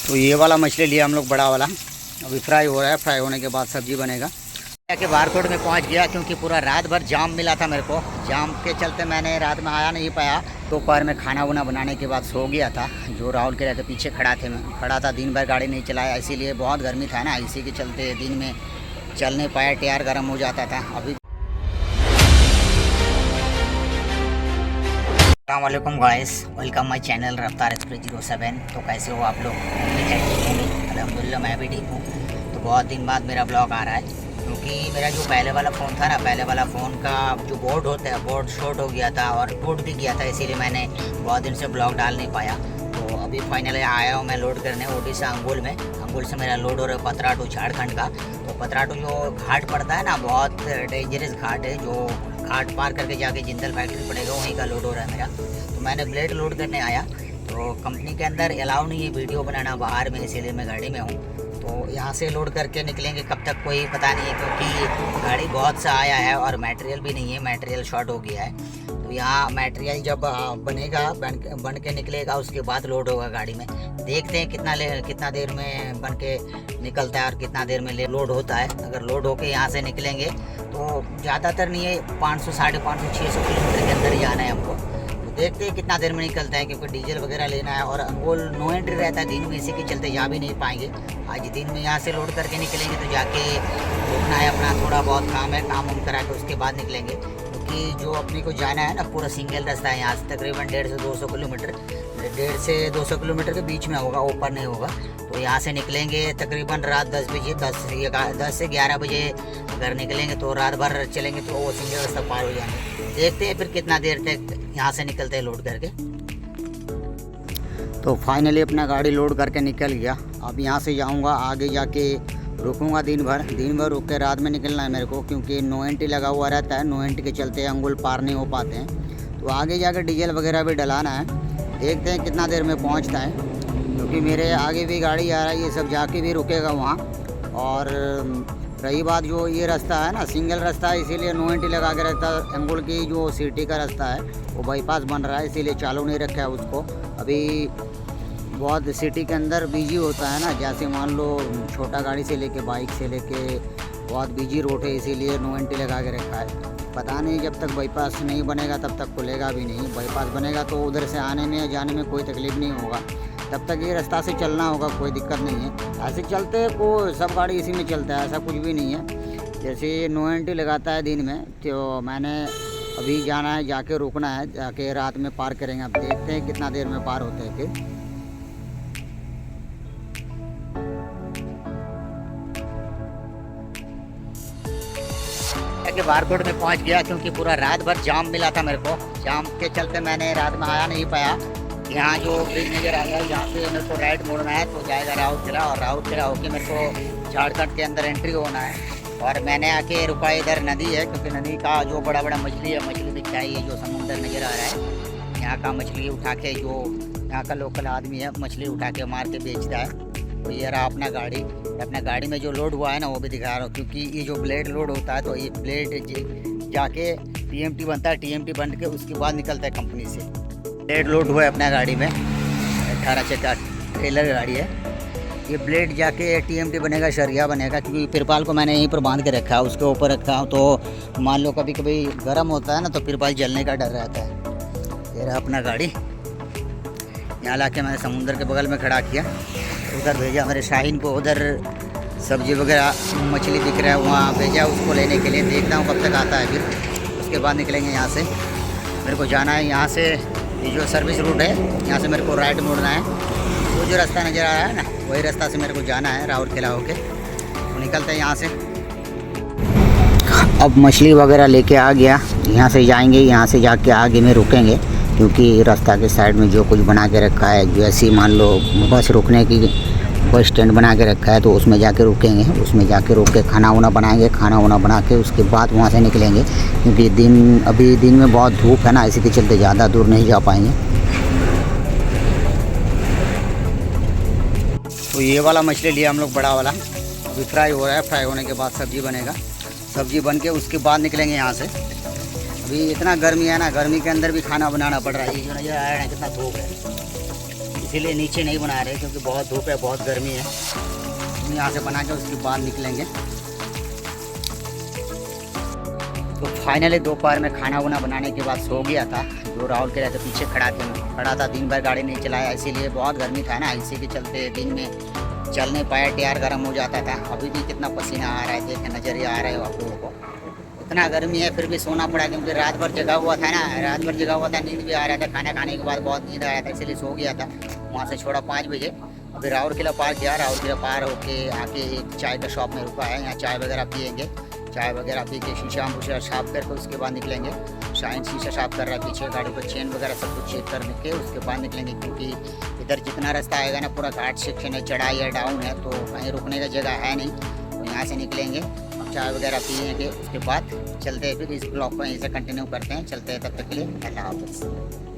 तो ये वाला मछली लिया हम लोग, बड़ा वाला। अभी फ्राई हो रहा है, फ्राई होने के बाद सब्जी बनेगा। के बारकोड में पहुंच गया क्योंकि पूरा रात भर जाम मिला था मेरे को। जाम के चलते मैंने रात में आया नहीं पाया। दोपहर में खाना वाना बनाने के बाद सो गया था। जो राहुल के रहते पीछे खड़ा था, दिन भर गाड़ी नहीं चलाया, इसीलिए बहुत गर्मी था ना, इसी के चलते दिन में चल नहीं पाया, टायर गर्म हो जाता था। अभी अस्सलामुअलैकुम गाइस, वेलकम माय चैनल रफ्तार एक्सप्रेस 07। तो कैसे हो आप लोग? अल्हम्दुलिल्लाह मैं भी ठीक हूँ। तो बहुत दिन बाद मेरा ब्लॉग आ रहा है क्योंकि मेरा जो पहले वाला फ़ोन था ना, पहले वाला फ़ोन का जो बोर्ड होता है, बोर्ड शॉर्ट हो गया था और टूट भी गया था, इसीलिए मैंने बहुत दिन से ब्लॉग डाल नहीं पाया। तो अभी फाइनली आया हूँ मैं लोड करने ओडिशा अंगुल में। अंगुल से मेरा लोड हो रहा है पतराटू झारखंड का। तो पतराटू जो घाट पड़ता है ना, बहुत डेंजरस घाट है, जो घाट पार करके जाके जिंदल फैक्ट्री पड़ेगा, वहीं का लोड हो रहा है मेरा। तो मैंने ब्लेड लोड करने आया, तो कंपनी के अंदर अलाउ नहीं है वीडियो बनाना बाहर में, इसीलिए मैं गाड़ी में हूँ। तो यहाँ से लोड करके निकलेंगे, कब तक कोई पता नहीं है क्योंकि गाड़ी बहुत सा आया है और मटेरियल भी नहीं है, मटेरियल शॉर्ट हो गया है। तो यहाँ मटेरियल जब बनेगा, बन के निकलेगा, उसके बाद लोड होगा गाड़ी में। देखते हैं कितना देर में बन के निकलता है और कितना देर में लोड होता है। अगर लोड होके यहाँ से निकलेंगे तो ज़्यादातर नहीं है, 500, 550, 600 किलोमीटर के अंदर ही आना है हमको। देखते हैं कितना देर में निकलता है क्योंकि डीजल वगैरह लेना है और अंगोल नो एंट्री रहता है दिन में, इसी के चलते जा भी नहीं पाएंगे। आज दिन में यहाँ से लोड करके निकलेंगे तो जाके रुकना है, अपना थोड़ा बहुत काम है, काम वाम करा के उसके बाद निकलेंगे। क्योंकि जो अपने को जाना है ना, पूरा सिंगल रास्ता है, यहाँ से तकरीबन 150 से 200 किलोमीटर, 150 से 200 किलोमीटर के बीच में होगा, ऊपर नहीं होगा। तो यहाँ से निकलेंगे तकरीबन रात 10 बजे, 10 से 11 बजे अगर निकलेंगे तो रात भर चलेंगे तो वो सिंगल रास्ता पार हो जाएंगे। देखते हैं फिर कितना देर तक यहाँ से निकलते हैं लोड करके। तो फाइनली अपना गाड़ी लोड करके निकल गया। अब यहाँ से जाऊँगा आगे, जाके रुकूँगा दिन भर रुक के रात में निकलना है मेरे को, क्योंकि नो एंट्री लगा हुआ रहता है। नो एंट्री के चलते अंगुल पार नहीं हो पाते हैं। तो आगे जाके डीजल वगैरह भी डलाना है, देखते हैं कितना देर में पहुँचता है, क्योंकि मेरे आगे भी गाड़ी आ रहा है, ये सब जाके भी रुकेगा वहाँ। और रही बात जो ये रास्ता है ना, सिंगल रास्ता है, इसीलिए नो एंट्री लगा के रखता है। अंगुल की जो सिटी का रास्ता है वो बाईपास बन रहा है, इसीलिए चालू नहीं रखा है उसको। अभी बहुत सिटी के अंदर बिजी होता है ना, जैसे मान लो छोटा गाड़ी से लेके बाइक से लेके बहुत बिजी रोड है, इसीलिए नो एंट्री लगा के रखा है। पता नहीं जब तक बाईपास नहीं बनेगा तब तक खुलेगा भी नहीं। बाईपास बनेगा तो उधर से आने में या जाने में कोई तकलीफ़ नहीं होगा, तब तक ये रास्ता से चलना होगा, कोई दिक्कत नहीं है। ऐसे चलते को सब गाड़ी इसी में चलता है, ऐसा कुछ भी नहीं है। जैसे नो एंट्री लगाता है दिन में, तो मैंने अभी जाना है, जाके रुकना है, जाके रात में पार करेंगे। अब देखते हैं कितना देर में पार होते हैं फिर। के बारकोड में पहुंच गया क्योंकि पूरा रात भर जाम मिला था मेरे को। जाम के चलते मैंने रात में आया नहीं पाया। यहाँ जो ब्रिज नज़र आ गया, यहाँ से मेरे को राइट मोड़ना है तो जाएगा राउरकेला, और राउरकेला होकर मेरे को झारखंड के अंदर एंट्री होना है। और मैंने आके रुका, इधर नदी है, क्योंकि नदी का जो बड़ा बड़ा मछली है, मछली दिखता है, ये जो समुंदर नज़र आ रहा है, यहाँ का मछली उठा के, जो यहाँ का लोकल आदमी है मछली उठा के मार के बेचता है। तो ये रहा अपना गाड़ी। अपना गाड़ी में जो लोड हुआ है ना वो भी दिखा रहा हूँ, क्योंकि ये जो ब्लेड लोड होता है तो ये ब्लेड जाके टीएमटी बनता है, टीएमटी बन के उसके बाद निकलता है कंपनी से। ब्लेड लोड हुआ है अपना गाड़ी में, 18 चक्का ट्रेलर गाड़ी है। ये ब्लेड जाके टीएमटी बनेगा, शरिया बनेगा, क्योंकि तिरपाल को मैंने यहीं पर बांध के रखा है, उसके ऊपर रखा हूँ। तो मान लो कभी कभी गर्म होता है ना, तो तिरपाल जलने का डर रहता है। ये रहा अपना गाड़ी। यहाँ ला के मैंने समुंदर के बगल में खड़ा किया, उधर भेजा मेरे शाहीन को, उधर सब्जी वगैरह मछली दिख रहा है, वहाँ भेजा उसको लेने के लिए। देखता हूँ कब तक आता है, फिर उसके बाद निकलेंगे यहाँ से। मेरे को जाना है यहाँ से, ये जो सर्विस रूट है, यहाँ से मेरे को राइट मोड़ना है। वो जो रास्ता नज़र आ रहा है ना, वही रास्ता से मेरे को जाना है राउरकेला होके। तो निकलते हैं यहाँ से। अब मछली वगैरह लेके आ गया, यहाँ से जाएंगे, यहाँ से जाके आगे में रुकेंगे, क्योंकि रास्ता के साइड में जो कुछ बना के रखा है, जैसे मान लो बस रुकने की बस स्टैंड बना के रखा है, तो उसमें जाके रुकेंगे। उसमें जाके रुक के खाना वाना बनाएंगे, खाना वाना बना के उसके बाद वहाँ से निकलेंगे, क्योंकि अभी दिन में बहुत धूप है ना, इसी के चलते ज़्यादा दूर नहीं जा पाएंगे। तो ये वाला मछली लिया हम लोग, बड़ा वाला। अभी फ्राई हो रहा है, फ्राई होने के बाद सब्जी बनेगा, सब्जी बन के उसके बाद निकलेंगे यहाँ से। अभी इतना गर्मी है ना, गर्मी के अंदर भी खाना बनाना पड़ रहा है। ये जो नज़र आ रहा है कितना धूप है, इसीलिए नीचे नहीं बना रहे क्योंकि बहुत धूप है, बहुत गर्मी है। हम यहाँ से बना के उसके बाद निकलेंगे। तो फाइनली दोपहर में खाना वाना बनाने के बाद सो गया था। जो राहुल के रहते पीछे खड़ा था, दिन भर गाड़ी नहीं चलाया, इसीलिए बहुत गर्मी था ना, इसी के चलते दिन में चल नहीं पाया, टायर गर्म हो जाता था। अभी भी कितना पसीना आ रहा है, देखे नजर ही आ रहा है आप लोगों को। इतना गर्मी है फिर भी सोना पड़ा क्योंकि रात भर जगा हुआ था ना, नींद भी आ रहा था। खाना खाने के बाद बहुत नींद आया था, इसलिए सो गया था। वहाँ से छोड़ा 5 बजे। अभी राहुल किला पार किया, राहुल किला पार होके आके एक चाय का शॉप में रुका है, यहाँ चाय वगैरह पियेंगे। चाय वगैरह पी के शीशा वूशा साफ करके उसके बाद निकलेंगे। शाइन शीशा साफ कर रहा है पीछे, गाड़ी का चेन वगैरह सब कुछ चेक करने के उसके बाद निकलेंगे। क्योंकि इधर जितना रास्ता आएगा ना पूरा घाट सेक्शन है, चढ़ाई है, डाउन है, तो कहीं रुकने का जगह है नहीं। तो यहाँ से निकलेंगे, चाय वगैरह पियेंगे, उसके बाद चलते हैं। फिर इस ब्लॉग को यहीं से कंटिन्यू करते हैं, चलते हैं। तब तक के लिए अल्लाह हाफ़िज़।